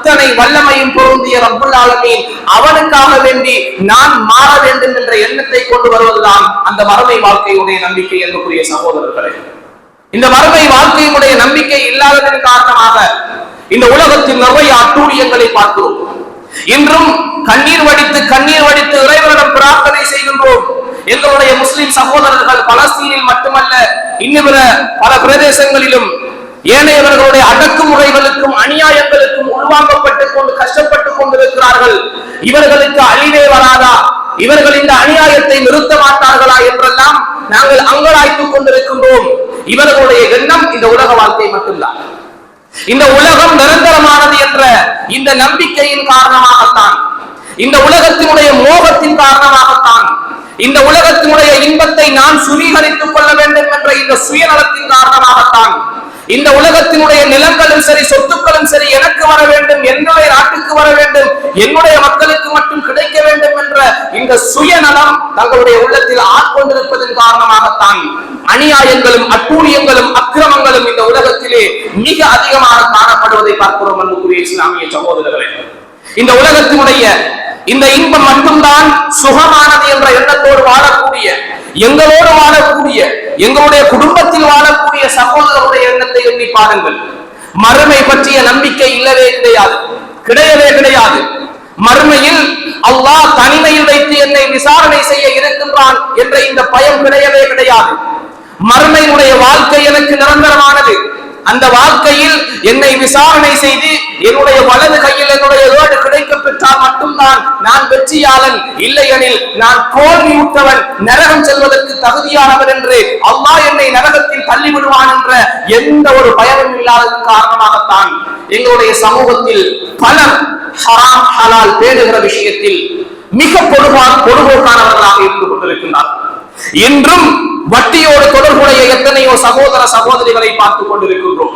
அத்தனை வல்லமையும் பொருந்திய ரப்புல் ஆலமீன் அவனுக்காக வேண்டி நான் மாற வேண்டும் என்ற எண்ணத்தை கொண்டு வருவதுதான் அந்த மறுமை வாழ்க்கையுடைய நம்பிக்கை என்பதுடைய சகோதரர்களே. இந்த மறுமை வாழ்க்கையுடைய நம்பிக்கை இல்லாததன் காரணமாக இந்த உலகத்தில் நிறைய அட்டூழியங்களை பார்க்கிறோம். இன்றும் கண்ணீர் வடித்து இறைவனிடம் பிரார்த்தனை செய்கின்றோம். எங்களுடைய முஸ்லிம் சகோதரர்கள் பலஸ்தீனில் மட்டுமல்ல, இன்னும் பல பிரதேசங்களிலும் ஏனையவர்களுடைய அடக்குமுறைகளுக்கும் அநியாயங்களுக்கும் உள்வாங்கப்பட்டுக் கொண்டு கஷ்டப்பட்டுக் கொண்டிருக்கிறார்கள். இவர்களுக்கு அழிவே வராதா, இவர்கள் இந்த அநியாயத்தை நிறுத்த மாட்டார்களா என்றெல்லாம் நாங்கள் அங்கலாய்த்துக் கொண்டிருக்கின்றோம். இவர்களுடைய எண்ணம் இந்த உலக வாழ்க்கை மட்டும்தான். இந்த உலகம் நிரந்தரமானது என்ற இந்த நம்பிக்கையின் காரணமாகத்தான், இந்த உலகத்தினுடைய மோகத்தின் காரணமாகத்தான், இந்த உலகத்தினுடைய இன்பத்தை நான் சுவீகரித்துக் கொள்ள வேண்டும் என்ற இந்த சுயநலத்தின் காரணமாகத்தான், இந்த உலகத்தினுடைய நிலங்களும் சரி சொத்துக்களும் சரி எனக்கு வர வேண்டும், என்னுடைய நாட்டுக்கு வர வேண்டும், என்னுடைய மக்களுக்கு மட்டும் கிடைக்க வேண்டும் என்ற இந்த சுயநலம் தங்களுடைய உள்ளத்தில் ஆட்கொண்டிருப்பதன் காரணமாகத்தான் அநியாயங்களும் அட்டூழியங்களும் அக்கிரமங்களும் இந்த உலகத்திலே மிக அதிகமாக காணப்படுவதை பார்க்கிறோம். அன்புக்குரிய இஸ்லாமிய சகோதரர்களே, இந்த உலகத்தினுடைய இந்த இன்பம் மட்டும்தான் சுகமானது என்ற எண்ணத்தோடு வாழக்கூடிய, எங்களோடு வாழக்கூடிய, எங்களுடைய குடும்பத்தில் வாழக்கூடிய சகோதரருடைய எண்ணத்தை எண்ணி பாருங்கள். மறுமை பற்றிய நம்பிக்கை இல்லவே கிடையாது, கிடையவே கிடையாது. மறுமையில் அல்லாஹ் தனிமையில் வைத்து என்னை விசாரணை செய்ய இருக்கின்றான் என்ற இந்த பயம் கிடையவே கிடையாது. மறுமையினுடைய வாழ்க்கை எனக்கு நிரந்தரமானது. அந்த வாழ்க்கையில் என்னை விசாரணை செய்து என்னுடைய வலது கையில் என்னுடைய ஏடு கிடைக்க பெற்றால் மட்டும்தான் நான் வெற்றியாளன், இல்லையெனில் நான் தோல்வியுற்றவன், நரகம் செல்வதற்கு தகுதியானவன் என்று அல்லாஹ் என்னை நரகத்தில் தள்ளிவிடுவான் என்ற எந்த ஒரு பயமும் இல்லாததன் காரணமாகத்தான் எங்களுடைய சமூகத்தில் பலர் ஹராம் ஹலால் பேணுகிற விஷயத்தில் மிக பொடுபோக்கானவர்களாக இருந்து கொண்டிருக்கின்றார். இன்றும் வட்டியோடு தொடர்புடைய எத்தனையோ சகோதர சகோதரிகளை பார்த்துக் கொண்டிருக்கின்றோம்.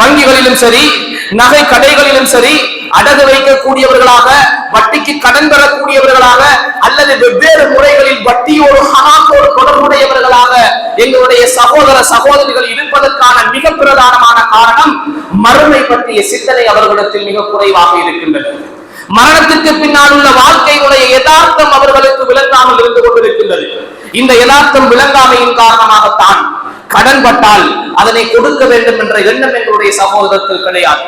வங்கிகளிலும் சரி, நகை கடைகளிலும் சரி, அடகு வைக்கக்கூடியவர்களாக, வட்டிக்கு கடன் பெறக்கூடியவர்களாக, அல்லது வெவ்வேறு முறைகளில் வட்டியோடு ஹராத்தோடு தொடர்புடையவர்களாக எங்களுடைய சகோதர சகோதரிகள் இருப்பதற்கான மிக பிரதானமான காரணம் மறுமை பற்றிய சிந்தனை அவர்களிடத்தில் மிக குறைவாக இருக்கின்றது. மரணத்திற்கு பின்னால் உள்ள வாழ்க்கையுடைய யதார்த்தம் அவர்களுக்கு விளங்காமல் இருந்து கொண்டிருக்கின்றது. இந்த யதார்த்தம் விளங்காமையின் காரணமாகத்தான் கடன் பட்டால் அதனை கொடுக்க வேண்டும் என்ற எண்ணம் எங்களுடைய சகோதரத்தில் கிடையாது.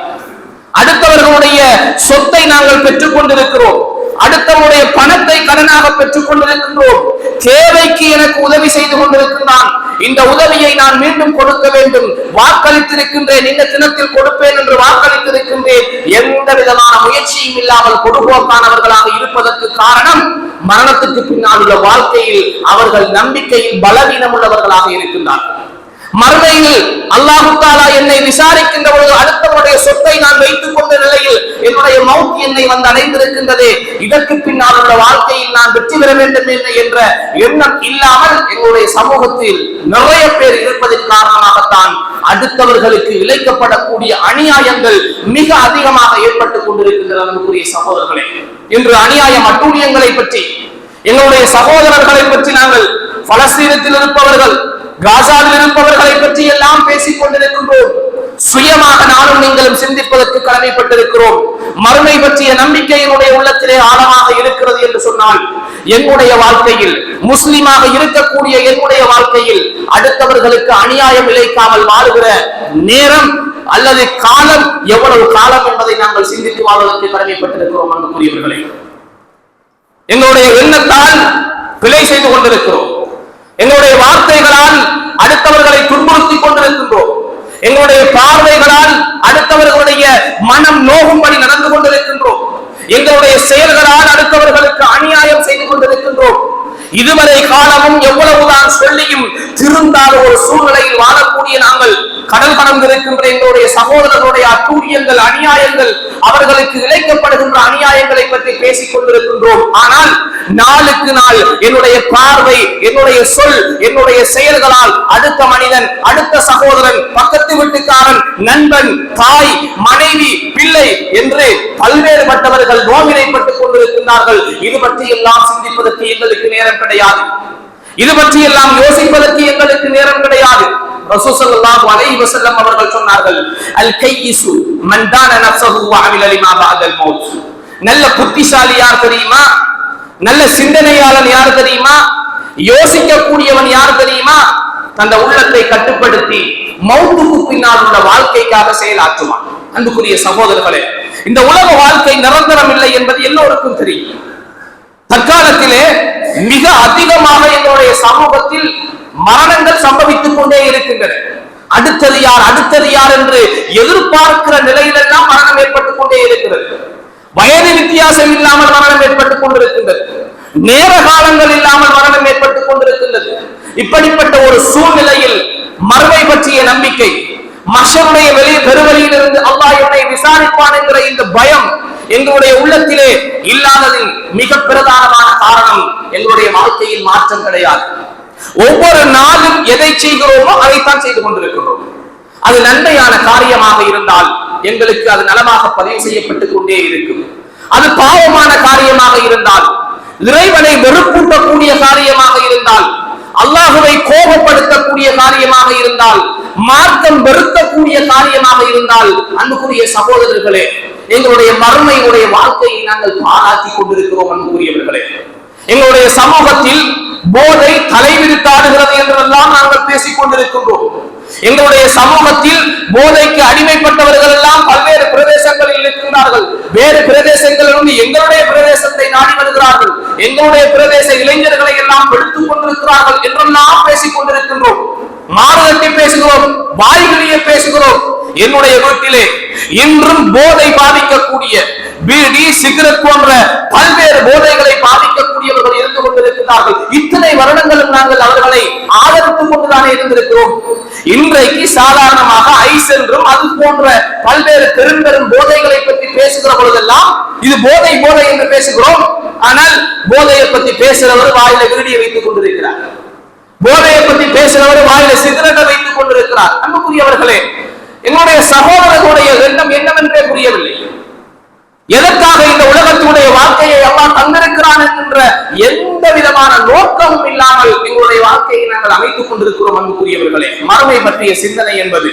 அடுத்தவர்களுடைய சொத்தை நாங்கள் பெற்றுக் கொண்டிருக்கிறோம், அடுத்தவருடைய பணத்தை கடனாக பெற்றுக் கொண்டிருக்கின்றோம். தேவைக்கு எனக்கு உதவி செய்து கொண்டிருக்கின்றான், இந்த உதவியை நான் மீண்டும் கொடுக்க வேண்டும், வாக்களித்திருக்கின்றேன், இந்த தினத்தில் கொடுப்பேன் என்று வாக்களித்திருக்கின்றேன். எந்த விதமான முயற்சியும் இல்லாமல் கொடுபோக்கானவர்களாக இருப்பதற்கு காரணம் மரணத்துக்கு பின்னால் உள்ள வாழ்க்கையில் அவர்கள் நம்பிக்கையில் பலவீனம் உள்ளவர்களாக இருக்கின்றார்கள். மறுமையில் அல்லாஹ் தஆலா என்னை விசாரிக்கின்ற பொழுது அடுத்தவருடைய சொத்தை நான் வைத்துக் கொண்ட நிலையில் என்னுடைய மௌத் என்னை வந்து அடைந்திருக்கின்றதே, இதற்கு பின்னால் உள்ள வாழ்க்கையில் நான் வெற்றி பெற வேண்டும் என்ற எண்ணம் இல்லாமல் எங்களுடைய சமூகத்தில் நிறைய பேர் இருப்பதன் காரணமாகத்தான் அடுத்தவர்களுக்கு இழைக்கப்படக்கூடிய அநியாயங்கள் மிக அதிகமாக ஏற்பட்டுக் கொண்டிருக்கின்றன. சகோதரர்களே, இன்று அநியாயம் அட்டூழியங்களை பற்றி, எங்களுடைய சகோதரர்களை பற்றி நாங்கள் பலஸ்தீனத்தில் இருப்பவர்கள், காசாவில் இருப்பவர்களை பற்றி எல்லாம் பேசிக் கொண்டிருக்கின்றோம். சுயமாக நானும் நீங்களும் சிந்திப்பதற்கு கடமைப்பட்டிருக்கிறோம். மறுமை பற்றிய நம்பிக்கையினுடைய உள்ளத்திலே ஆழமாக இருக்கிறது என்று சொன்னால், என்னுடைய வாழ்க்கையில், முஸ்லிமாக இருக்கக்கூடிய என்னுடைய வாழ்க்கையில் அடுத்தவர்களுக்கு அநியாயம் இழைக்காமல் வாழுகிற நேரம் அல்லது காலம் எவ்வளவு காலம் என்பதை நாங்கள் சிந்தித்து வாழ்வதற்கு கடமைப்பட்டிருக்கிறோம். அன்புக்குரியவர்களே, எங்களுடைய எண்ணத்தால் பிழை செய்து கொண்டிருக்கிறோம், எங்களுடைய வார்த்தைகளால் அடுத்தவர்களை துன்புறுத்திக் கொண்டிருக்கின்றோம், எங்களுடைய பார்வைகளால் அடுத்தவர்களுடைய மனம் நோகும்படி நடந்து கொண்டிருக்கின்றோம், எங்களுடைய செயல்களால் அடுத்தவர்களுக்கு அநியாயம் செய்து கொண்டிருக்கின்றோம். இதுவரை காலமும் எவ்வளவுதான் சொல்லியும் திருந்தாத ஒரு சூழ்நிலையில் வாழக்கூடிய நாங்கள் கடல் கடந்திருக்கின்ற எங்களுடைய சகோதரர்களுடைய அட்டூழியங்கள், அநியாயங்கள், அவர்களுக்கு இழைக்கப்படுகின்ற அநியாயங்களை பற்றி பேசிக் கொண்டிருக்கின்றோம். ஆனால் நாளுக்கு நாள் என்னுடைய பார்வை, என்னுடைய சொல், என்னுடைய செயல்களால் அடுத்த மனிதன், அடுத்த சகோதரன், பக்கத்து வீட்டுக்காரன், நண்பன், தாய், மனைவி, பிள்ளை என்று பல்வேறுபட்டவர்கள் நோவினைப்பட்டுக் கொண்டிருக்கின்றார்கள். இது பற்றி எல்லாம் சிந்திப்பதற்கு எங்களுக்கு நேரம் கிடையாது, இது பற்றி எல்லாம் யோசிப்பதற்கு எங்களுக்கு நேரம் கிடையாது. ரசூல் ஸல்லல்லாஹு அலைஹி வஸல்லம் அவர்கள் சொன்னார்கள், அல் கையிசு மன் தான நஃப்ஸஹு வ அமில லிமா பஅதல் மௌத். நல்ல புத்திசாலி யார் தெரியுமா? நல்ல சிந்தனையாளன் யார் தெரியுமா? யோசிக்க கூடியவன் யார் தெரியுமா? தந்த உள்ளத்தை கட்டுப்படுத்தி மௌத்துக்கு பின்னால் உள்ள வாழ்க்கைக்காக செயலாற்றுவான். அன்புக்குரிய சகோதரர்களே, இந்த உலக வாழ்க்கை நிரந்தரம் இல்லை என்பது எல்லோருக்கும் தெரியும். தற்காலத்திலே மிக அதிகமாக எங்களுடைய சமூகத்தில் மரணங்கள் சம்பவித்துக் கொண்டே இருக்கின்றன. அடுத்தது யார் அடுத்தது யார் என்று எதிர்பார்க்கிற நிலையிலெல்லாம் மரணம் ஏற்பட்டுக் கொண்டே இருக்கிறது. வயது வித்தியாசம் இல்லாமல் மரணம் ஏற்பட்டுக் கொண்டிருக்கின்றது. நேர காலங்கள் இல்லாமல் மரணம் ஏற்பட்டுக் கொண்டிருக்கின்றது. இப்படிப்பட்ட ஒரு சூழ்நிலையில் மறுமை பற்றிய நம்பிக்கை, மஹ்ஷருடைய பெருவெளியில் இருந்து அல்லாஹ் என்னை விசாரிப்பான் என்கிற இந்த பயம் எங்களுடைய உள்ளத்திலே இல்லாததின் மிக பிரதானமான காரணம் எங்களுடைய வாழ்க்கையில் மாற்றம் கிடையாது. ஒவ்வொரு நாளும் எதை செய்கிறோமோ அதைத்தான் செய்து கொண்டிருக்கிறோம். அது நன்மையான காரியமாக இருந்தால் எங்களுக்கு அது நலமாக பதிவு செய்யப்பட்டுக் கொண்டே இருக்கும். அது பாவமான காரியமாக இருந்தால், இறைவனை வெறுப்பூட்டக்கூடிய காரியமாக இருந்தால், அல்லாஹுவை கோபப்படுத்தக்கூடிய காரியமாக இருந்தால், மார்க்கம் வெறுக்கக்கூடிய காரியமாக இருந்தால், அன்புக்குரிய சகோதரர்களே, எங்களுடைய மறுமையுடைய வாழ்க்கையை நாங்கள் பாராட்டி கொண்டிருக்கிறோம். அன்புக்குரியவர்களே, எங்களுடைய சமூகத்தில் போதை தலைவிரித்தாடுகிறது என்றெல்லாம் நாங்கள் பேசிக் கொண்டிருக்கின்றோம். எங்களுடைய சமூகத்தில் போதைக்கு அடிமைப்பட்டவர்கள் எல்லாம் பல்வேறு பிரதேசங்களில் இருக்கின்றார்கள். வேறு பிரதேசங்களிலிருந்து எங்களுடைய பிரதேசத்தை நாடி வருகிறார்கள். எங்களுடைய பிரதேச இளைஞர்களை எல்லாம் எடுத்துக் கொண்டிருக்கிறார்கள் என்றெல்லாம் பேசிக் கொண்டிருக்கின்றோம். மாறுதட்டி பேசுகிறோம், வாய்வெளியே பேசுகிறோம். என்னுடைய வீட்டிலே இன்றும் போதை பாதிக்கக்கூடிய பீடி, சிகரெட் போன்ற பல்வேறு போதைகளை பாதிக்கக்கூடியவர்கள் இருந்து கொண்டிருக்கிறார்கள். இத்தனை வருடங்களும் நாங்கள் அவர்களை ஆதரித்துக் கொண்டுதானே இருந்திருக்கிறோம். இன்றைக்கு சாதாரணமாக ஐஸ் என்றும் அது போன்ற பல்வேறு பெரும்பெரும் போதைகளை பற்றி பேசுகிற பொழுதெல்லாம் இது போதை போதை என்று பேசுகிறோம். ஆனால் போதையை பற்றி பேசுகிறவர் வாயில வீடியை வைத்துக் கொண்டிருக்கிறார். போதையை பற்றி பேசுகிறவர் வாயில சிகரெட்டை வைத்துக் கொண்டிருக்கிறார். அன்புக்குரியவர்களே, எங்களுடைய சகோதரர்களுடைய எண்ணம் என்னவென்றே புரியவில்லை. எதற்காக இந்த உலகத்தினுடைய வாழ்க்கையை அல்லாஹ் தந்திருக்கிறான் என்கின்ற எந்த விதமான நோக்கமும் இல்லாமல் எங்களுடைய வாழ்க்கையை நாங்கள் அமைத்துக் கொண்டிருக்கிறோம். அன்புக்குரியவர்களே, மறுமை பற்றிய சிந்தனை என்பது,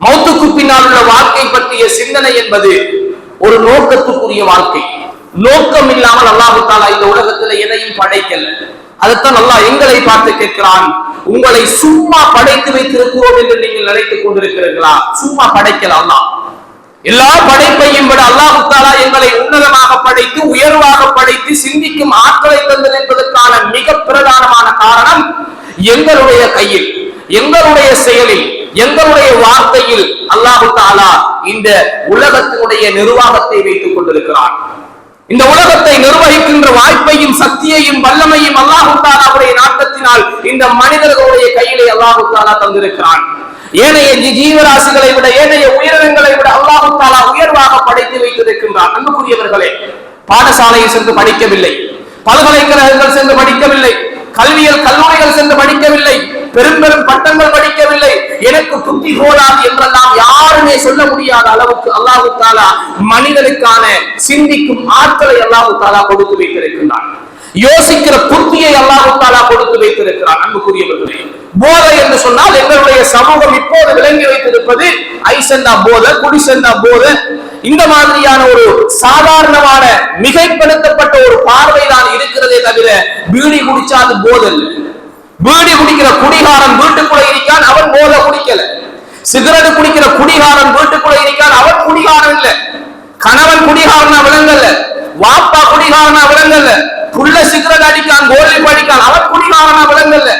மௌத்துக்கு பின்னால் உள்ள வாழ்க்கை பற்றிய சிந்தனை என்பது ஒரு நோக்கத்துக்குரிய வாழ்க்கை. நோக்கம் இல்லாமல் அல்லாஹ் தஆலா இந்த உலகத்தில் எதையும் படைக்கல. அதைத்தான் அல்லாஹ் எங்களை பார்த்து கேட்கிறான், உங்களை சும்மா படைத்து வைத்திருக்கிறோம் என்று நீங்கள் நினைத்துக் கொண்டிருக்கிறீர்களா? சும்மா படைக்கல. அல்லாஹ் எல்லா படைப்பையும் விட அல்லாஹ் தஆலா எங்களை உன்னதமாக படைத்து, உயர்வாக படைத்து, சிந்திக்கும் ஆற்றலை தந்தது என்பதற்கான மிக பிரதானமான காரணம் எங்களுடைய கையில், எங்களுடைய செயலில், எங்களுடைய வார்த்தையில் அல்லாஹ் தஆலா இந்த உலகத்தினுடைய நிர்வாகத்தை வைத்துக் கொண்டிருக்கிறான். இந்த உலகத்தை நிர்வகிக்கின்ற வாய்ப்பையும் சக்தியையும் வல்லமையும் அல்லாஹ் தஆலாவுடைய நாட்டத்தினால் இந்த மனிதர்களுடைய கையிலே அல்லாஹ் தஆலா தந்திருக்கிறான். ஏனைய ஜீவராசிகளை விட, ஏனைய உயிரினங்களை விட அல்லாஹ் தஆலா உயர்வாக படைத்து வைத்திருக்கின்றான். அன்புக்குரியவர்களே, பாடசாலையில் சென்று படிக்கவில்லை, பல்கலைக்கழகங்கள் சென்று படிக்கவில்லை, கல்வியல் கல்லூரிகள் சென்று படிக்கவில்லை, பெரும் பட்டங்கள் படிக்கவில்லை, எனக்கு புத்தி போதாது என்றெல்லாம் யாருமே சொல்ல முடியாத அளவுக்கு அல்லாஹ் தஆலா மனிதனுக்கான சிந்திக்கும் ஆற்றலை அல்லாஹ் தஆலா கொடுத்து வைத்திருக்கின்றான். யோசிக்கிற புத்தியை அல்லாஹ் தஆலா கொடுத்து வைத்திருக்கிறான். அன்புக்குரியவர்களே, போதை என்று சொன்னால் எங்களுடைய சமூகம் இப்போது விளங்கி வைத்திருப்பது ஐசெண்டா போதை, குடிசெண்டா போதை, இந்த மாதிரியான ஒரு சாதாரணமான மிகைப்படுத்தப்பட்ட ஒரு பார்வை தான் இருக்கிறதே தவிர பீடி குடிச்சா அது போதை இல்லை. பீடி குடிக்கிற குடிகாரன் வீட்டுக்குள்ள இருக்கான், அவன் போதை குடிக்கல. சிகரெட் குடிக்கிற குடிகாரன் வீட்டுக்குள்ள இருக்கான், அவன் குடிகாரன் இல்ல. கணவன் குடிகாரனா விளங்கல்ல, வாப்பா குடிகாரனா விளங்கல்ல, புள்ள சிகரெட் அடிக்கான், கோலி படிக்கான், அவன் குடிகாரனா விளங்கல்ல.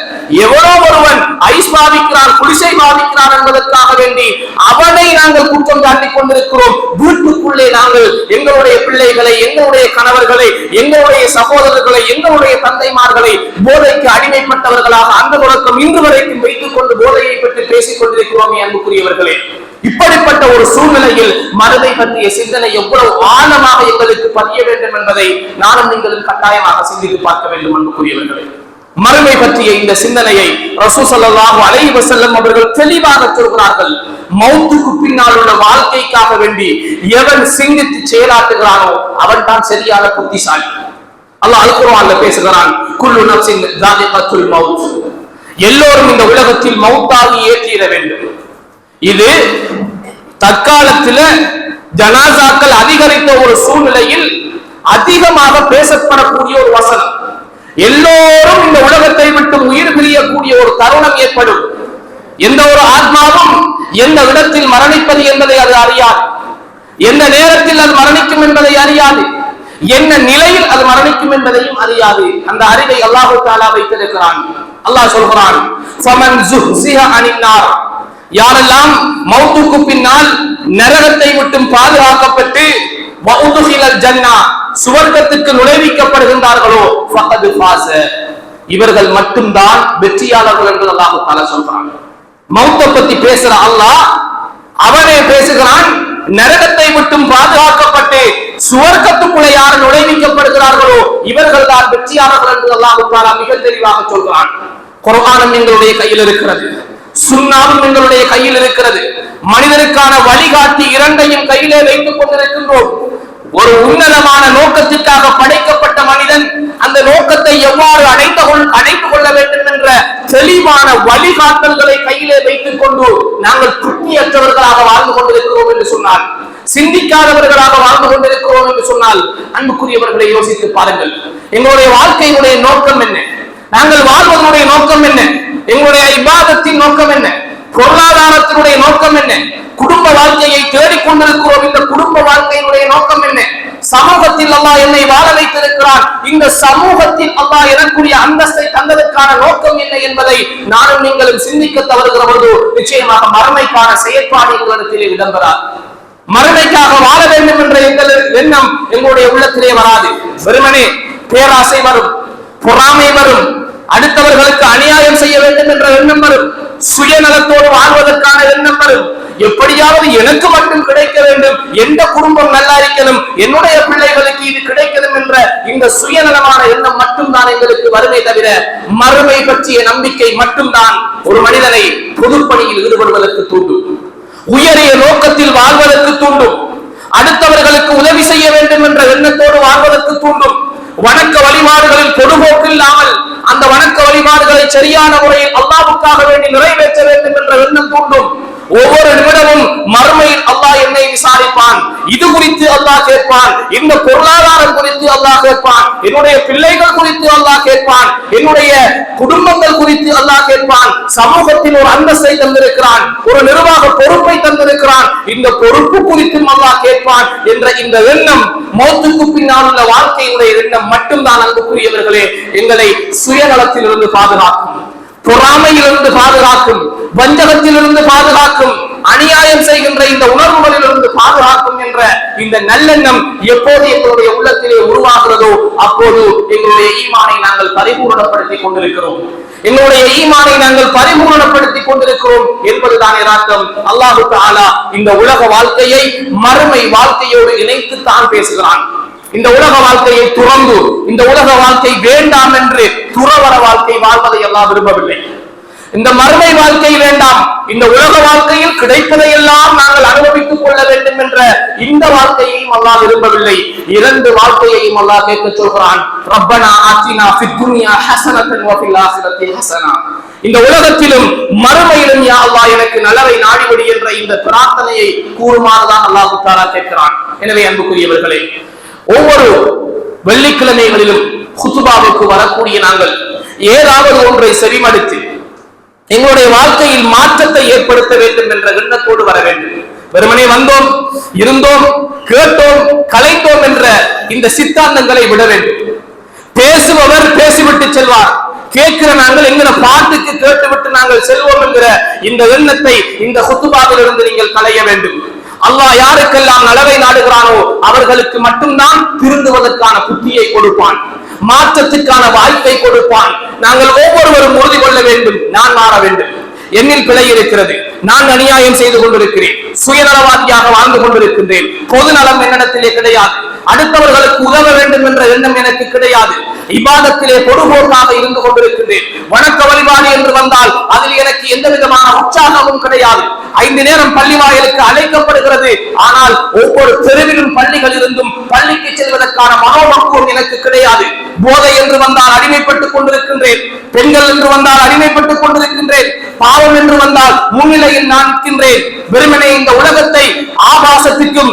எவனோ ஒருவன் ஐஸ் பாதிக்கிறான், குடிசை பாதிக்கிறான் என்பதற்காக வேண்டி அவனை நாங்கள் குற்றம் சாட்டிக் கொண்டிருக்கிறோம். வீட்டுக்குள்ளே நாங்கள் எங்களுடைய பிள்ளைகளை, எங்களுடைய கணவர்களை, எங்களுடைய சகோதரர்களை, எங்களுடைய தந்தைமார்களை போதைக்கு அடிமைப்பட்டவர்களாக அந்த தொடக்கம் இன்று வரைக்கும் வைத்துக் கொண்டு போதையை பற்றி பேசிக் கொண்டிருக்கிறோமே. அன்புக்குரியவர்களே, இப்படிப்பட்ட ஒரு சூழ்நிலையில் மறுமை பற்றிய சிந்தனை எவ்வளவு ஆழமாக எங்களுக்கு பதிய வேண்டும் என்பதை நானும் நீங்களும் கட்டாயமாக சிந்தித்து பார்க்க வேண்டும். அன்புக்குரியவர்களே, மறுமை பற்றிய இந்த சிந்தனையை ரசூல் ஸல்லல்லாஹு அலைஹி வஸல்லம் அவர்கள் தெளிவாக சொல்கிறார்கள். மௌத்துக்கு பின்னால் உள்ள வாழ்க்கைக்காக வேண்டி எவன் சிந்தித்து செயலாற்றுகிறானோ அவன் தான் சரியான புத்திசாலி. அல்லாஹ் அல் குர்ஆன்ல பேசுகிறான், குல்லு நஃப்ஸின் ஸாயிகத்துல் மௌத். எல்லோரும் இந்த உலகத்தில் மௌத்தாகி ஏற்றிட வேண்டும். இது தற்காலத்தில் ஜனாசாக்கள் அதிகரித்த ஒரு சூழ்நிலையில் அதிகமாக பேசப்படக்கூடிய ஒரு வசனம். எல்லோரும் இந்த உலகத்தை விட்டு உயிர் பிரியக்கூடிய ஒரு தருணம் ஏற்படும். எந்த ஒரு ஆத்மாவும் எந்த இடத்தில் மரணிப்பது என்பதை அது அறியாது, எந்த நேரத்தில் அது மரணிக்கும் என்பதை அறியாது, என்ன நிலையில் அது மரணிக்கும் என்பதையும் அறியாது. அந்த அறிவை அல்லாஹ் தஆலா வைத்திருக்கிறான். அல்லாஹ் சொல்கிறான், ஃபமன் ஸுஹ்ஸிஹ அனின் நார், யாரெல்லாம் மௌத்துக்கு பின்னால் நரகத்தை விட்டு பாதுகாக்கப்பட்டு வஉதுகிலல் ஜன்னா, சுவர்க்கத்துக்கு நுழைவிக்கப்படுகின்றார்களோ ஃபகத் ஃபாஸ, இவர்கள் மட்டும்தான் வெற்றியாளர்கள் என்று அல்லாஹ் தஆலா சொல்றான். மௌத்தை பத்தி பேசுற அல்லாஹ் அவனே பேசுகிறான், நரகத்தை விட்டும் பாதுகாக்கப்பட்டு சுவர்க்கத்துக்குள்ளே யார் நுழைவிக்கப்படுகிறார்களோ இவர்கள் தான் வெற்றியாளர்கள் என்று அல்லாஹ் தஆலா மிக தெளிவாக சொல்கிறான். குர்ஆனும் எங்களுடைய கையில் இருக்கிறது, சுன்னாவும் எங்களுடைய கையில் இருக்கிறது. மனிதனுக்கான வழிகாட்டி இரண்டையும் கையிலே வைத்துக் கொண்டிருக்கின்றோம். ஒரு உன்னதமான நோக்கத்திற்காக படைக்கப்பட்ட மனிதன் அந்த நோக்கத்தை எவ்வாறு அடைத்துக் கொள்ள வேண்டும் என்ற தெளிவான வழிகாட்டல்களை கையிலே வைத்துக் கொண்டு நாங்கள் புத்தியற்றவர்களாக வாழ்ந்து கொண்டிருக்கிறோம் என்று சொன்னால், சிந்திக்காதவர்களாக வாழ்ந்து கொண்டிருக்கிறோம் என்று சொன்னால், அன்புக்குரியவர்களை யோசித்து பாருங்கள். எங்களுடைய வாழ்க்கையினுடைய நோக்கம் என்ன? நாங்கள் வாழ்வதனுடைய நோக்கம் என்ன? எங்களுடைய இபாதத்தின் நோக்கம் என்ன? பொருளாதாரத்தினுடைய நோக்கம் என்ன? குடும்ப வாழ்க்கையை தேடிக்கொண்டிருக்கிறோம், இந்த குடும்ப வாழ்க்கையினுடைய நோக்கம் என்ன? சமூகத்தில் அல்லாஹ் என்னை வாழ வைத்திருக்கிறான், இந்த சமூகத்தில் அல்லாஹ் எனக்குரிய அந்தஸ்தை தந்ததற்கான நோக்கம் என்ன என்பதை நானும் நீங்களும் சிந்திக்க தவறுகிற பொழுது நிச்சயமாக மறுமைக்கான செயற்பாடு எங்களிடத்திலே இடம்பெறாது. மறுமைக்காக வாழ வேண்டும் என்ற எங்கள் எண்ணம் எங்களுடைய உள்ளத்திலே வராது. வெறுமனே பேராசை வரும், பொறாமை வரும், அடுத்தவர்களுக்கு அநியாயம் செய்ய வேண்டும் என்ற எண்ணம் வரும், சுயநலத்தோடு வாழ்வதற்கான எண்ணம் வரும். எப்படியாவது எனக்கு மட்டும் கிடைக்க வேண்டும், எந்த குடும்பம் நல்லா இருக்கணும், என்னுடைய பிள்ளைகளுக்கு இது கிடைக்கணும் என்ற இந்த சுயநலமான எண்ணம் மட்டும்தான் எங்களுக்கு வறுமை தவிர மறுமை பற்றிய நம்பிக்கை மட்டும்தான் ஒரு மனிதனை பொதுப்பணியில் ஈடுபடுவதற்கு தூண்டும், உயரிய நோக்கத்தில் வாழ்வதற்கு தூண்டும், அடுத்தவர்களுக்கு உதவி செய்ய வேண்டும் என்ற எண்ணத்தோடு வாழ்வதற்கு தூண்டும். வணக்க வழிபாடுகளில் பொதுபோக்கு இல்லாமல் அந்த வணக்க வழிபாடுகளை சரியான முறையில் அல்லாஹ்வுக்காக வேண்டி நிறைவேற்ற வேண்டும் என்ற எண்ணம் தூண்டும். ஒவ்வொரு நிமிடமும் மறுமையில் அல்லாஹ் என்னை விசாரிப்பான், இது குறித்து அல்லாஹ் கேட்பான், இந்த பொருளாதாரம் குறித்து அல்லாஹ் கேட்பான், என்னுடைய பிள்ளைகள் குறித்து அல்லாஹ் கேட்பான், என்னுடைய குடும்பங்கள் குறித்து அல்லாஹ் கேட்பான், சமூகத்தில் ஒரு அந்தஸ்தை தந்திருக்கிறான், ஒரு நிர்வாக பொறுப்பை தந்திருக்கிறான், இந்த பொறுப்பு குறித்தும் அல்லாஹ் கேட்பான் என்ற இந்த எண்ணம், மௌத்துக்கு பின்னால் உள்ள வாழ்க்கையுடைய எண்ணம் மட்டும்தான் அன்புக்குரியவர்களே எங்களை சுயநலத்திலிருந்து பாதுகாக்கும், பொறாமையிலிருந்து பாதுகாக்கும், வஞ்சகத்திலிருந்து பாதுகாக்கும், அநியாயம் செய்கின்ற இந்த உணர்வுகளிலிருந்து பாதுகாக்கும் என்ற இந்த நல்லெண்ணம் எப்போது எங்களுடைய உள்ளத்திலே உருவாகிறதோ அப்போது எங்களுடைய ஈமானை நாங்கள் பரிபூரணப்படுத்திக் கொண்டிருக்கிறோம், எங்களுடைய ஈமானை நாங்கள் பரிபூரணப்படுத்திக் கொண்டிருக்கிறோம் என்பதுதான் அர்த்தம். அல்லாஹ் தஆலா இந்த உலக வாழ்க்கையை மறுமை வாழ்க்கையோடு இணைத்து தான் பேசுகிறான். இந்த உலக வாழ்க்கையை துறந்து, இந்த உலக வாழ்க்கை வேண்டாம் என்று துறவற வாழ்க்கை வாழ்வதை அல்லாஹ் விரும்பவில்லை. இந்த மறுமை வாழ்க்கை வேண்டாம், இந்த உலக வாழ்க்கையில் கிடைப்பதையெல்லாம் நாங்கள் அனுபவித்துக் கொள்ள வேண்டும் என்ற இந்த வாழ்க்கையையும் அல்லாஹ் விரும்பவில்லை. இரண்டு வாழ்க்கையையும் அல்லாஹ் கேட்க சொல்கிறான். ரப்பனா ஆத்தினா ஃபித் துன்யா ஹஸனத்தன் வ ஃபில் ஆখিরাতি ஹஸனா, இந்த உலகத்திலும் மறுமையிலும் யா அல்லாஹ் எனக்கு நலவை நாடிவிடு என்ற இந்த பிரார்த்தனையை கூறுமாறுதான் அல்லாஹ் தஆலா கேட்கிறான். எனவே அன்புக்குரியவர்களே, ஒவ்வொரு வெள்ளிக்கிழமைகளிலும் குத்துபாவுக்கு வரக்கூடிய நாங்கள் ஏதாவது ஒன்றை செவிமடுத்து எங்களுடைய வாழ்க்கையில் மாற்றத்தை ஏற்படுத்த வேண்டும் என்ற எண்ணத்தோடு வர வேண்டும். வெறுமனே வந்தோம், இருந்தோம், கேட்டோம், கலைந்தோம் என்ற இந்த சித்தாந்தங்களை விட வேண்டும். பேசுபவர் பேசிவிட்டு செல்வார், கேட்கிற நாங்கள் என்கிற பாட்டுக்கு கேட்டுவிட்டு நாங்கள் செல்வோம் என்கிற இந்த எண்ணத்தை இந்த குத்துபாவில் இருந்து நீங்கள் களைய வேண்டும். அல்லாஹ் யாருக்கெல்லாம் நலவை நாடுகிறானோ அவர்களுக்கு மட்டும்தான் திருந்துவதற்கான புத்தியை கொடுப்பான், மாற்றத்துக்கான வாய்ப்பை கொடுப்பான். நாங்கள் ஒவ்வொருவரும் உறுதி கொள்ள வேண்டும், நான் மாற வேண்டும், என்னில் பிழை இருக்கிறது, நான் அநியாயம் செய்து கொண்டிருக்கிறேன், சுயநலவாதியாக வாழ்ந்து கொண்டிருக்கின்றேன், பொது நலம் என்னிடத்திலே கிடையாது, அடுத்தவர்களுக்கு உதவ வேண்டும் என்ற எண்ணம் எனக்கு கிடையாது, இபாதத்திலே பொதுபோக்காக இருந்து கொண்டிருக்கின்றேன். வணக்க வழிபாடு என்று வந்தால் அதில் எனக்கு எந்த விதமான உற்சாகமும் கிடையாது. 5 நேரம் பள்ளி வாயிலுக்கு அழைக்கப்படுகிறது. ஆனால் ஒவ்வொரு தெருவிலும் பள்ளிகள் இருந்தும் பள்ளிக்கு செல்வதற்கான மனோபக்குவம் எனக்கு கிடையாது. போதை என்று வந்தால் அடிமைப்பட்டுக் கொண்டிருக்கின்றேன். பெண்கள் என்று வந்தால் அடிமைப்பட்டுக் கொண்டிருக்கின்றேன். பாவம் என்று வந்தால் முன்னிலையில் நான் நிற்கின்றேன். வெறுமனே இந்த உலகத்தை ஆபாசத்துக்கும்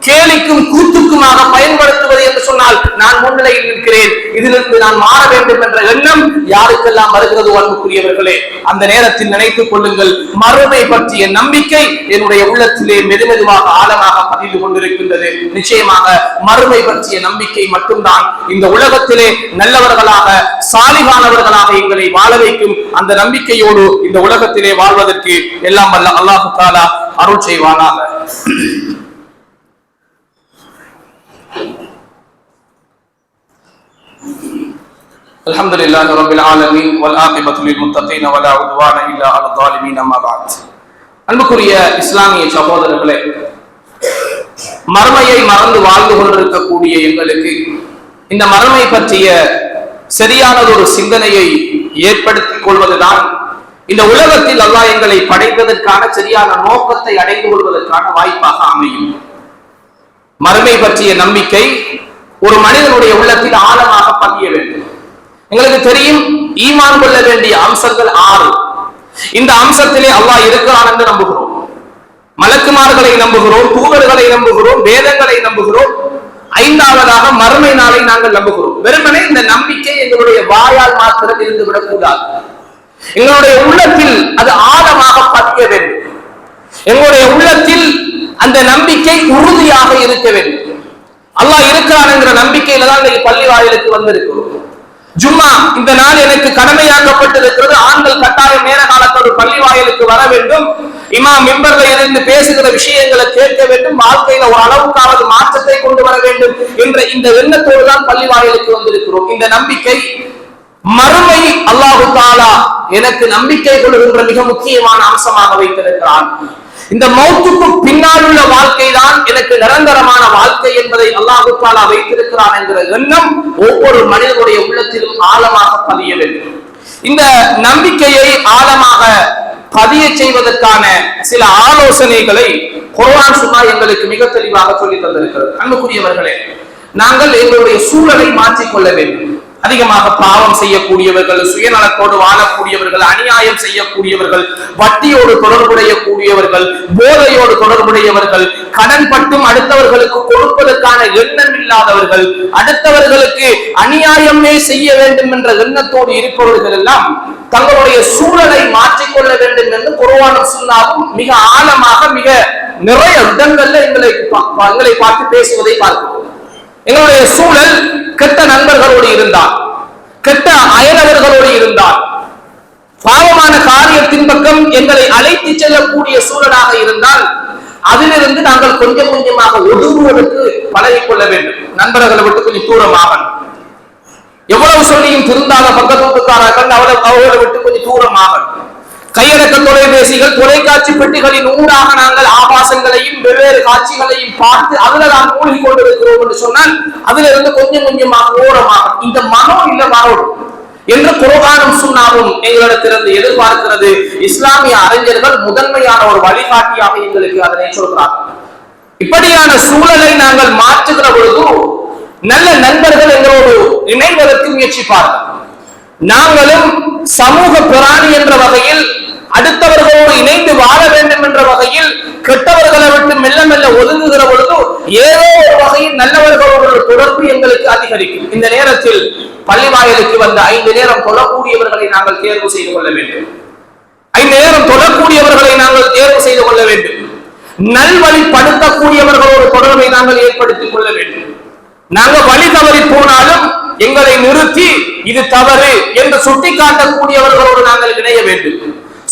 கேலிக்கும் கூத்துக்குமாக பயன்படுத்துவது என்று சொன்னால் நான் முன்னிலையில் நிற்கிறேன். இதிலிருந்து நான் மாற வேண்டும் என்ற எண்ணம் யாருக்கெல்லாம் வருகிறது அன்புக்குரியவர்களே, அந்த நேரத்தில் நினைத்துக் கொள்ளுங்கள், மறுமை பற்றிய நம்பிக்கை என்னுடைய உள்ளத்திலே மெதுமெதுவாக ஆழமாக பதிந்து கொண்டிருக்கின்றது. நிச்சயமாக மறுமை பற்றிய நம்பிக்கை மட்டும்தான் இந்த உலகத்திலே நல்லவர்களாக சாலிகானவர்களாக எங்களை வாழ வைக்கும். அந்த நம்பிக்கையோடு இந்த உலகத்திலே வாழ்வதற்கு எல்லாம் வல்ல அல்லாஹ் தஆலா அருள் செய்வானாக. அல்ஹம்துலில்லாஹி ரப்பில் ஆலமீன் வல் ஆகிபத்து லில் முத்தகீன் வலா உத்வான இல்லா அலல் ஸாலிமீன். அம்மா பஅத். அன்புக்குரிய இஸ்லாமிய சகோதரர்களே, மறுமையை மறந்து வாழ்ந்து கொண்டிருக்கக்கூடிய எங்களுக்கு இந்த மறுமை பற்றிய சரியான ஒரு சிந்தனையை ஏற்படுத்திக் கொள்வதுதான் இந்த உலகத்தில் அல்லாஹ் எங்களை படைத்ததற்கான சரியான நோக்கத்தை அடைந்து கொள்வதற்கான வாய்ப்பாக அமையும். மறுமை பற்றிய நம்பிக்கை ஒரு மனிதனுடைய உள்ளத்தில் ஆழமாக பதிய வேண்டும். எங்களுக்கு தெரியும், ஈமான் கொள்ள வேண்டிய அம்சங்கள் 6. இந்த அம்சத்திலே அல்லாஹ் இருக்கிறான் என்று நம்புகிறோம். மலக்குமார்களை நம்புகிறோம், தூதர்களை நம்புகிறோம், வேதங்களை நம்புகிறோம். 5ஆவதாக மறுமை நாளை நாங்கள் நம்புகிறோம். வெறுமனே இந்த நம்பிக்கை எங்களுடைய வாயால் மாத்திரம் இருந்து விடக்கூடாது. எங்களுடைய உள்ளத்தில் அது ஆழமாக பதிய வேண்டும். எங்களுடைய உள்ளத்தில் அந்த நம்பிக்கை உறுதியாக இருக்க வேண்டும். அல்லாஹ் இருக்கிறான் என்கிற நம்பிக்கையில தான் இன்னைக்கு பள்ளி வாயிலுக்கு வந்திருக்கிறோம். ஜும்மா இந்த நாள் எனக்கு கடமையாக்கப்பட்டிருக்கிறது. ஆண்கள் கட்டாயம் நேர காலத்தோடு பள்ளி வாயிலுக்கு வர வேண்டும். இமாம் மிம்பர்ல இருந்து பேசுகிற விஷயங்களை கேட்க வேண்டும். வாழ்க்கையில ஒரு அளவுக்காவது மாற்றத்தை கொண்டு வர வேண்டும் என்ற இந்த எண்ணத்தோடு தான் பள்ளி வாயிலுக்கு வந்திருக்கிறோம். இந்த நம்பிக்கை மறுமை அல்லாஹ் தஆலா எனக்கு நம்பிக்கை கொள்கின்ற மிக முக்கியமான அம்சமாக வைத்திருக்கிறான். இந்த மௌத்துக்கு பின்னால் உள்ள வாழ்க்கை தான் எனக்கு நிரந்தரமான வாழ்க்கை என்பதை அல்லாஹ் தஆலா வைத்திருக்கிறான் என்கிற எண்ணம் ஒவ்வொரு மனிதனுடைய உள்ளத்திலும் ஆழமாக பதிய வேண்டும். இந்த நம்பிக்கையை ஆழமாக பதிய செய்வதற்கான சில ஆலோசனைகளை குர்ஆன் சுன்னா எங்களுக்கு மிக தெளிவாக சொல்லி தந்திருக்கிறது. அன்புக்குரியவர்களே, நாங்கள் எங்களுடைய சூழலை மாற்றிக்கொள்ள வேண்டும். அதிகமாக பாவம் செய்யக்கூடியவர்கள், சுயநலத்தோடு வாழக்கூடியவர்கள், அநியாயம் செய்யக்கூடியவர்கள், வட்டியோடு தொடர்புடைய கூடியவர்கள், போதையோடு தொடர்புடையவர்கள், கடன் பட்டும் அடுத்தவர்களுக்கு கொடுப்பதற்கான எண்ணம் இல்லாதவர்கள், அடுத்தவர்களுக்கு அநியாயமே செய்ய வேண்டும் என்ற எண்ணத்தோடு இருப்பவர்கள் எல்லாம் தங்களுடைய சூழலை மாற்றிக்கொள்ள வேண்டும் என்று குர்ஆனும் சுன்னாவும் மிக ஆழமாக மிக நிறைய இடங்கள்ல எங்களை பார்த்து பேசுவதை பார்க்கிறோம். எங்களுடைய சூழல் கெட்ட நண்பர்களோடு இருந்தால், கெட்ட அயலவர்களோடு இருந்தால், பாவமான காரியத்தின் பக்கம் எங்களை அழைத்து செல்லக்கூடிய சூழலாக இருந்தால் அதிலிருந்து நாங்கள் கொஞ்சம் கொஞ்சமாக ஒதுங்குவதற்கு பழகிக்கொள்ள வேண்டும். நண்பர்களை விட்டு கொஞ்சம் தூரமாக, எவ்வளவு சொல்லியும் திருந்தாத பக்கத்துக்காரர்கள் அவர்களை விட்டு கொஞ்சம் தூரமாக, கையடக்க தொலைபேசிகள், தொலைக்காட்சி பெட்டிகளின் ஊடாக நாங்கள் ஆபாசங்களையும் வெவ்வேறு காட்சிகளையும் பார்த்து அதுல நாம் மூழ்கி கொண்டிருக்கிறோம் என்று சொன்னால் அதிலிருந்து கொஞ்சம் கொஞ்சமாக ஓரமாக இந்த மனம் இல்ல மரோடு என்று குர்ஆனும் சுன்னாவும் எங்களிடத்திலிருந்து எதிர்பார்க்கிறது. இஸ்லாமிய அறிஞர்கள் முதன்மையான ஒரு வழிகாட்டியாக எங்களுக்கு அதனை சொல்கிறார்கள். இப்படியான சூழலை நாங்கள் மாற்றுகிற பொழுது நல்ல நண்பர்கள் எங்களோடு இணைவதற்கு முயற்சிப்பார்கள். நாங்களும் சமூக பிராணி என்ற வகையில் அடுத்தவர்களோடு இணைந்து வாழ வேண்டும் என்ற வகையில் கெட்டவர்களை விட்டு மெல்ல மெல்ல ஒதுங்குகிற பொழுது ஏதோ ஒரு வகையில் நல்லவர்களோட தொடர்பு எங்களுக்கு அதிகரிக்கும். இந்த நேரத்தில் பள்ளி வாயிலுக்கு வந்த 5 நேரம் தொழக்கூடியவர்களை நாங்கள் தேர்வு செய்து கொள்ள வேண்டும். 5 நேரம் தொழக்கூடியவர்களை நாங்கள் தேர்வு செய்து கொள்ள வேண்டும். நல்வழிப்படுத்தக்கூடியவர்களோடு தொடர்பை நாங்கள் ஏற்படுத்திக் கொள்ள வேண்டும். நாங்கள் வழி தவறி போனாலும் எங்களை நிறுத்தி இது தவறு என்று சுட்டிக்காட்டக்கூடியவர்களோடு நாங்கள் இணைய வேண்டும்.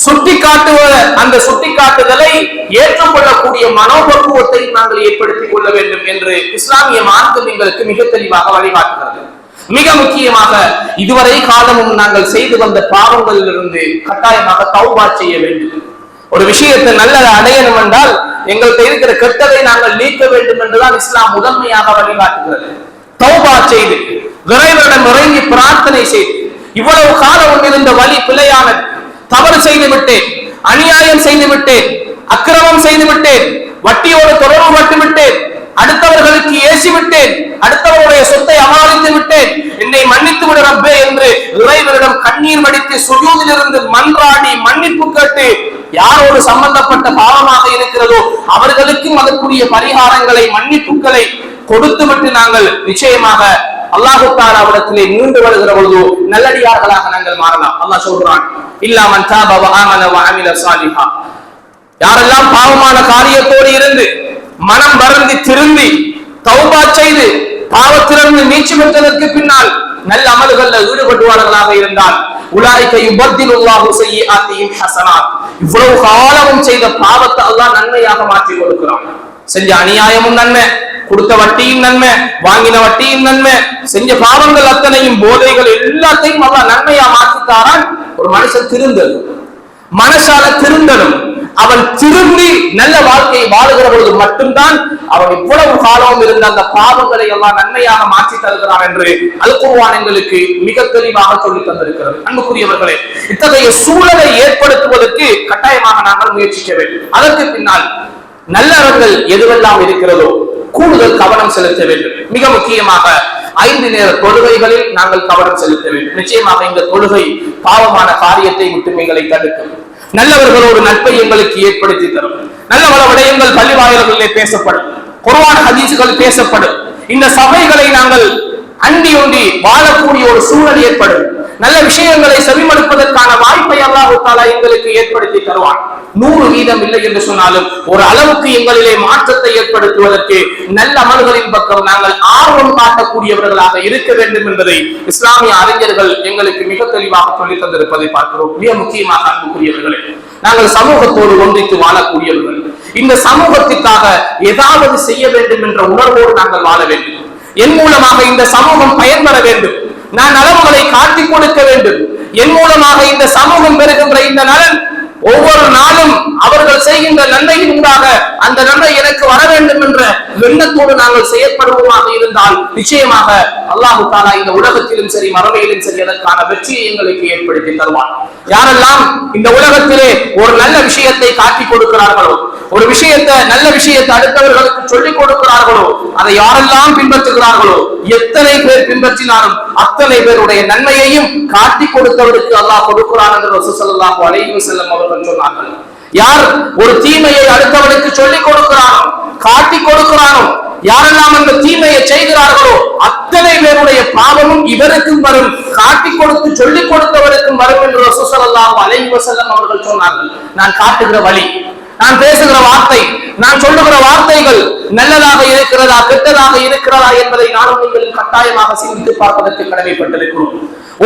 சுட்டிக்காட்டுவ அந்த சுட்டிக்காட்டுதலை ஏற்றுக்கொள்ளக்கூடிய மனோபக்குவத்தை நாங்கள் ஏற்படுத்திக் கொள்ள வேண்டும் என்று இஸ்லாமிய மார்க்கம் எங்களுக்கு மிக தெளிவாக வழிகாட்டுகிறது. மிக முக்கியமாக இதுவரை காலமும் நாங்கள் செய்து வந்த பாவங்களிலிருந்து கட்டாயமாக தௌபா செய்ய வேண்டும். ஒரு விஷயத்தை நல்லதை அடையணும் என்றால் எங்கள்கிட்ட இருக்கிற கெட்டதை நாங்கள் நீக்க வேண்டும் என்றுதான் இஸ்லாம் முதன்மையாக வழிகாட்டுகிறது. தௌபா செய்து இறைவனிடம் இறங்கி பிரார்த்தனை செய்து, இவ்வளவு காலம் இருந்த வழி பிழையானது, தவறு செய்து விட்டேன், அநியாயம் செய்து விட்டேன், அக்கிரமம் செய்து விட்டேன், வட்டியோடு தொடர்பு பட்டு விட்டேன், அடுத்தவர்களுக்கு ஏசி விட்டேன், அடுத்தவருடைய சொத்தை அபகரித்து விட்டேன், என்னை மன்னித்து விட ரப்பே என்று இறைவனிடம் கண்ணீர் வடித்து சுஜூதில் இருந்து மன்றாடி மன்னிப்பு கேட்டு யாரோடு சம்பந்தப்பட்ட பாவமாக இருக்கிறதோ அவர்களுக்கும் அதற்குரிய பரிகாரங்களை மன்னிப்புகளை கொடுத்துவிட்டு நாங்கள் நிச்சயமாக அல்லாஹ் தஆலாவிடத்திலே மீண்டு வருகிற பொழுது நல்லடியார்களாக நாங்கள் மாறலாம். அல்லாஹ் சொல்றான், இல்லா மன் தாப வ ஆமன வ அமில ஸாலிஹா. யாரெல்லாம் பாவமான காரியத்தோடு இருந்து மனம் வருந்தி திருந்தி தௌபா செய்து பாவத்திலிருந்து மீட்சி பெற்றதற்கு பின்னால் நல்ல அமல்களில் ஈடுபடுவார்களாக இருந்தால் உலாயிக யுபத்திலுல்லாஹு ஸய்யிஆத்திஹிம் ஹஸனாத். இவ்வளவு காலமும் செய்த பாவத்தை அல்லாஹ் நன்மையாக மாற்றி கொடுக்கிறான். செஞ்ச அநியாயமும் நன்மை, கொடுத்த வட்டியும் நன்மை, வாங்கின வட்டியும் நன்மை, செஞ்ச பாவங்கள் அத்தனையும் போதைகள் எல்லாத்தையும் அல்லாஹ் நன்மையா மாற்றித்தாரான். ஒரு மனுஷன் திருந்தலும் மனசால திருந்தலும் அவன் திரும்பி நல்ல வாழ்க்கையை வாழுகிற பொழுது மட்டும்தான் அவன் இவ்வளவு காலம் இருந்த அந்த பாவங்களை எல்லாம் நன்மையாக மாற்றி தருகிறான் என்று அல் குர்ஆன் எங்களுக்கு மிக தெளிவாக சொல்லி தந்திருக்கிறது. அன்புக்குரியவர்களே, இத்தகைய சூழலை ஏற்படுத்துவதற்கு கட்டாயமாக நாங்கள் முயற்சிக்க வேண்டும். அதற்கு பின்னால் நல்லவர்கள் எதுவெல்லாம் இருக்கிறதோ கூடுதல் கவனம் செலுத்த வேண்டும். மிக முக்கியமாக 5 நேர தொழுகைகளில் நாங்கள் கவனம் செலுத்த வேண்டும். நிச்சயமாக இந்த தொழுகை பாவமான காரியத்தை விட்டு எங்களை தடுக்கும், நல்லவர்களோடு நட்பை எங்களுக்கு ஏற்படுத்தி தரும், நல்ல பல விடயங்கள் பள்ளி வாயில்களிலே பேசப்படும், குர்ஆன் ஹதீஸ்கள் பேசப்படும். இந்த சபைகளை நாங்கள் அண்டி ஒண்டி வாழக்கூடிய ஒரு சூழல் ஏற்படும். நல்ல விஷயங்களை செவிமடுப்பதற்கான வாய்ப்பை அல்லாஹ் தஆலா எங்களுக்கு ஏற்படுத்தி தருவான். 100% இல்லை என்று சொன்னாலும் ஒரு அளவுக்கு எங்களிலே மாற்றத்தை ஏற்படுத்துவதற்கு நல்ல அமல்களின் பக்கம் நாங்கள் ஆர்வம் காட்டக்கூடியவர்களாக இருக்க வேண்டும் என்பதை இஸ்லாமிய அறிஞர்கள் எங்களுக்கு மிக தெளிவாக சொல்லித் தந்திருப்பதை பார்க்கிறோம். மிக முக்கியமாக அன்புக்குரியவர்களே, நாங்கள் சமூகத்தோடு ஒன்றித்து வாழக்கூடியவர்கள். இந்த சமூகத்திற்காக ஏதாவது செய்ய வேண்டும் என்ற உணர்வோடு நாங்கள் வாழ வேண்டும். என் மூலமாக இந்த சமூகம் பயன்பெற வேண்டும், நான் நலவுகளை காட்டிக் கொடுக்க வேண்டும், என் மூலமாக இந்த சமூகம் பெறுகின்ற இந்த நலன் ஒவ்வொரு நாளும் அவர்கள் செய்கின்ற நன்மையின் ஊடாக அந்த நன்மை எனக்கு வர வேண்டும் என்ற எண்ணத்தோடு நாங்கள் செயற்படுவோமாக இருந்தால் நிச்சயமாக அல்லாஹ் தஆலா இந்த உலகத்திலும் சரி மறுமையிலும் சரி அதற்கான வெற்றியை எங்களுக்கு ஏற்படுத்தி தருவான். யாரெல்லாம் இந்த உலகத்திலே ஒரு நல்ல விஷயத்தை காட்டிக் கொடுக்கிறார்களோ, ஒரு விஷயத்தை நல்ல விஷயத்தை அடுத்தவர்களுக்கு சொல்லிக் கொடுக்கிறார்களோ, அதை யாரெல்லாம் பின்பற்றுகிறார்களோ, எத்தனை பேர் பின்பற்றினாலும் அத்தனை பேருடைய நன்மையையும் காட்டிக் கொடுத்தவருக்கு அல்லாஹ் கொடுக்கிறான் என்று ரசூல் ஸல்லல்லாஹு அலைஹி வஸல்லம் அவர்கள் சொன்னார்கள். யார் ஒரு தீமையை அடுத்தவனுக்கு சொல்லிக் கொடுக்கிறானோ, காட்டிக் கொடுக்கிறானோ, யாரெல்லாம் அந்த தீமையை செய்கிறார்களோ அத்தனை பேருடைய பாவமும் இவருக்கும் வரும், காட்டிக் கொடுத்து சொல்லிக் கொடுத்தவருக்கும் வரும் என்று ரசூல் ஸல்லல்லாஹு அலைஹி வஸல்லம் அவர்கள் சொன்னார்கள். நான் காட்டுகிற வழி, நான் பேசுகிற வார்த்தை, நான் சொல்லுகிற வார்த்தைகள் நல்லதாக இருக்கிறதா கெட்டதாக இருக்கிறதா என்பதை நானும் நீங்கள் கட்டாயமாக சிந்தித்து பார்ப்பதற்கு கடமைப்பட்டிருக்கிறோம்.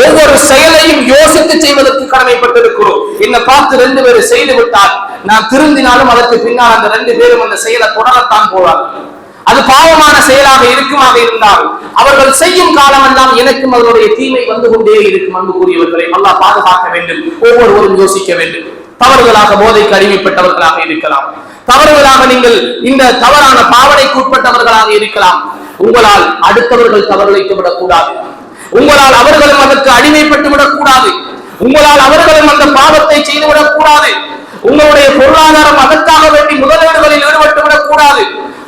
ஒவ்வொரு செயலையும் யோசித்து செய்வதற்கு கடமைப்பட்டிருக்கிறோம். என்னை பார்த்து 2 பேர் செய்து விட்டால் நான் திருந்தினாலும் அதற்கு பின்னால் அந்த 2 பேரும் அந்த செயலை தொடரத்தான் போவார்கள். அது பாவமான செயலாக இருக்குமாக இருந்தால் அவர்கள் செய்யும் காலமெல்லாம் எனக்கும் அதனுடைய தீமை வந்து கொண்டே இருக்கும். அன்புக்குரியவர்களை அல்லாஹ் பாதுகாக்க வேண்டும். ஒவ்வொருவரும் யோசிக்க வேண்டும். தவறுதலாக போதைக்கு அடிமைப்பட்டவர்களாக இருக்கலாம், தவறுதலாக நீங்கள் இந்த தவறான பாவனைக்கு உட்பட்டவர்களாக இருக்கலாம். உங்களால் அடுத்தவர்கள் தவறுழைத்து விடக்கூடாது, உங்களால் அவர்களும் அதற்கு அடிமைப்பட்டு விடக்கூடாது, உங்களால் அவர்களும் அந்த பாவத்தை செய்துவிடக் கூடாது. உங்களுடைய பொருளாதாரம் அதற்காக வேண்டி முதலீடுகளில் ஈடுபட்டு விடக்கூடாது,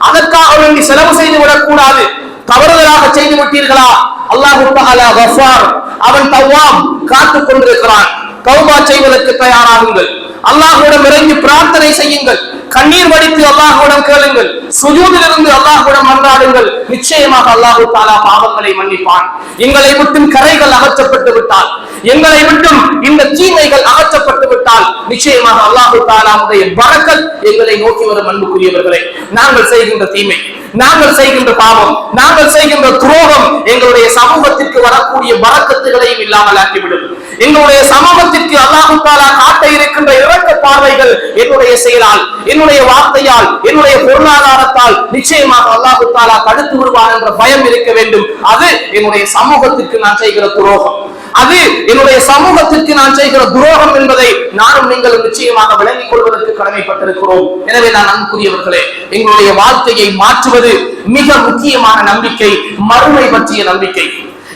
அதற்காக வேண்டி செலவு செய்து விடக்கூடாது. தவறுதலாக செய்து விட்டீர்களா, அல்லாஹ் தஆலா கஃபார், அவன் தவ்வாப், காத்துக் கொண்டிருக்கிறான். தௌபா செய்வதற்கு தயாராகுங்கள், அல்லாஹ்விடம் இறங்கி பிரார்த்தனை செய்யுங்கள், கண்ணீர் வடித்து அல்லாஹ்விடம் கேளுங்கள், சுஜூதில் இருந்து அல்லாஹ்விடம் மன்றாடுங்கள். நிச்சயமாக அல்லாஹ் தஆலா பாவங்களை மன்னிப்பான். எங்களை விட்டும் கரைகள் அகற்றப்பட்டு விட்டால், எங்களை விட்டும் இந்த தீமைகள் அகற்றப்பட்டு விட்டால் நிச்சயமாக அல்லாஹ் தஆலாவுடைய பரக்கத் எங்களை நோக்கி வரும். அன்புக்குரியவர்களே, நாங்கள் செய்கின்ற தீமை, நாங்கள் செய்கின்ற பாவம், நாங்கள் செய்கின்ற துரோகம் எங்களுடைய சமூகத்திற்கு வரக்கூடிய பரக்கத்துகளையும் இல்லாமல் ஆக்கிவிடும். எங்களுடைய சமூகத்திற்கு அல்லாஹ் தஆலா காட்ட இருக்கின்ற இரக்க பார்வைகள் என்னுடைய செயலால், என்னுடைய வார்த்தையால், என்னுடைய பொருளாதாரத்தால் நிச்சயமாக அல்லாஹ் தஆலா தடுத்து விடுவார் என்ற பயம் இருக்க வேண்டும். அது என்னுடைய சமூகத்திற்கு நான் செய்கிற துரோகம், அது என்னுடைய சமூகத்திற்கு நான் செய்கிற துரோகம் என்பதை நானும் நீங்களும் நிச்சயமாக விளங்கிக் கொள்வதற்கு கடமைப்பட்டிருக்கிறோம். எனவே நான் அன்புக்குரியவர்களே, எங்களுடைய வாழ்க்கையை மாற்றுவது மிக முக்கியமான நம்பிக்கை, மறுமை பற்றிய நம்பிக்கை.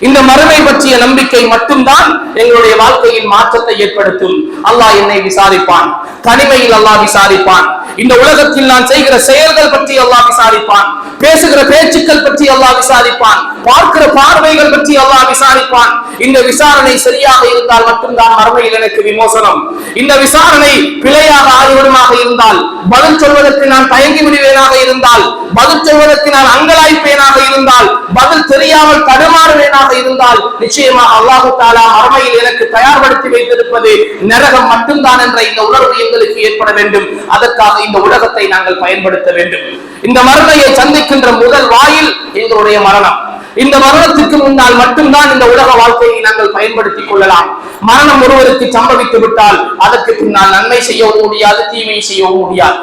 இந்த மறுமை பற்றிய நம்பிக்கை மட்டும்தான் எங்களுடைய வாழ்க்கையின் மாற்றத்தை ஏற்படுத்தும். அல்லாஹ் என்னை விசாரிப்பான், தனிமையில் அல்லாஹ் விசாரிப்பான், இந்த உலகத்தில் நான் செய்கிற செயல்கள் பற்றி அல்லாஹ் விசாரிப்பான், பேசுகிற பேச்சுக்கள் பற்றி அல்லாஹ் விசாரிப்பான், பார்க்கிற பார்வைகள் பற்றி அல்லாஹ் விசாரிப்பான். இந்த விசாரணை சரியாக இருந்தால் மட்டும்தான் மறுமையில் எனக்கு விமோசனம். இந்த விசாரணை பிழையாக ஆகிவிடுமாக இருந்தால், பதில் சொல்வதற்கு நான் தயங்கி விடுவேனாக இருந்தால், பதில் சொல்வதற்கு நான் அங்கலாய்ப்பேனாக இருந்தால், பதில் தெரியாமல் தடுமாறுவேனாக இருந்தால், நிச்சயமாக அல்லாஹு தஆலா மறுமையில் எனக்கு தயார்படுத்தி வைத்திருப்பது நரகம் மட்டும்தான் என்ற இந்த உணர்வு எங்களுக்கு ஏற்பட வேண்டும். அதற்காக இந்த உலகத்தை நாங்கள் பயன்படுத்த வேண்டும். இந்த மறுமையை சந்திக்கின்ற முதல் வாயில் எங்களுடைய மரணம். இந்த மரணத்துக்கு முன்னால் மட்டும்தான் இந்த உலக வாழ்க்கையை நாங்கள் பயன்படுத்திக் கொள்ளலாம். மரணம் ஒருவருக்கு சம்பவித்து விட்டால் அதற்கு பின்னால் நன்மை செய்யவும் முடியாது, தீமை செய்யவும் முடியாது.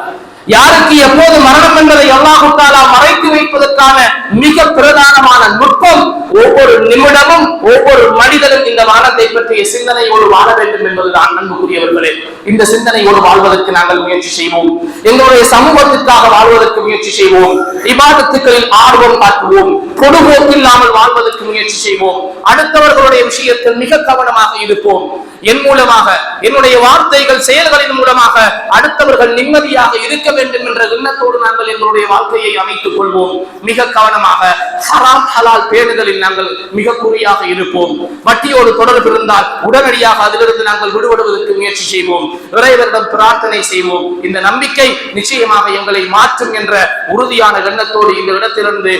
யாருக்கு எப்போது மரணம் என்பதை அல்லாஹ் தஆலா மறைத்து வைப்பதற்கான மிக பிரதானமான நுட்பம், ஒவ்வொரு நிமிடமும் ஒவ்வொரு மனிதனும் இந்த மரணத்தை பற்றிய சிந்தனையோடு வாழ வேண்டும் என்பதுதான். அன்புக்குரியவர்களே, இந்த சிந்தனையோடு வாழ்வதற்கு நாங்கள் முயற்சி செய்வோம். எங்களுடைய சமூகத்திற்காக வாழ்வதற்கு முயற்சி செய்வோம். இபாதத்துக்களில் ஆர்வம் காட்டுவோம். பொடுபோக்கு இல்லாமல் வாழ்வதற்கு முயற்சி செய்வோம். அடுத்தவர்களுடைய விஷயத்தில் மிக கவனமாக இருப்போம். என் மூலமாக, என்னுடைய வார்த்தைகள் செயல்களின் மூலமாக அடுத்தவர்கள் நிம்மதியாக இருக்க வேண்டும் என்ற எண்ணத்தோடு நாங்கள் எங்களுடைய வாழ்க்கையை அமைத்துக் கொள்வோம். மிக கவனமாக ஹராம் ஹலால் பேணுதலில் நாங்கள் மிக குறியாக இருப்போம். வட்டியோடு தொடர்பு இருந்தால் உடனடியாக அதிலிருந்து நாங்கள் விடுபடுவதற்கு முயற்சி செய்வோம். இறைவனிடம் பிரார்த்தனை செய்வோம். இந்த நம்பிக்கை நிச்சயமாக எங்களை மாற்றும் என்ற உறுதியான எண்ணத்தோடு இந்த இடத்திலிருந்து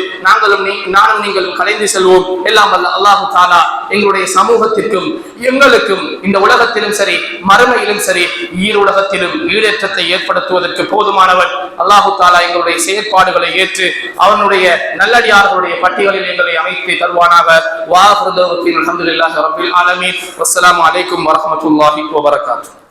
நானும் நீங்களும் கலைந்து செல்வோம். எல்லாம் வல்ல அல்லாஹு தஆலா எங்களுடைய சமூகத்திற்கும் எங்களுக்கும் இந்த உலகத்திலும் சரி மறுமையிலும் சரி ஈருலகத்திலும் ஈடேற்றத்தை ஏற்படுத்துவதற்கு போதுமானவன். அல்லாஹு தஆலா எங்களுடைய செயற்பாடுகளை ஏற்று அவனுடைய நல்லடியார்களுடைய பட்டியலில் எங்களை அமைத்து தருவானாக. வஆஹிரு தஅவானா அல்ஹம்துலில்லாஹி ரப்பில் ஆலமீன். வஸ்ஸலாமு அலைக்கும் வரஹ்மத்துல்லாஹி வபரகாத்துஹு.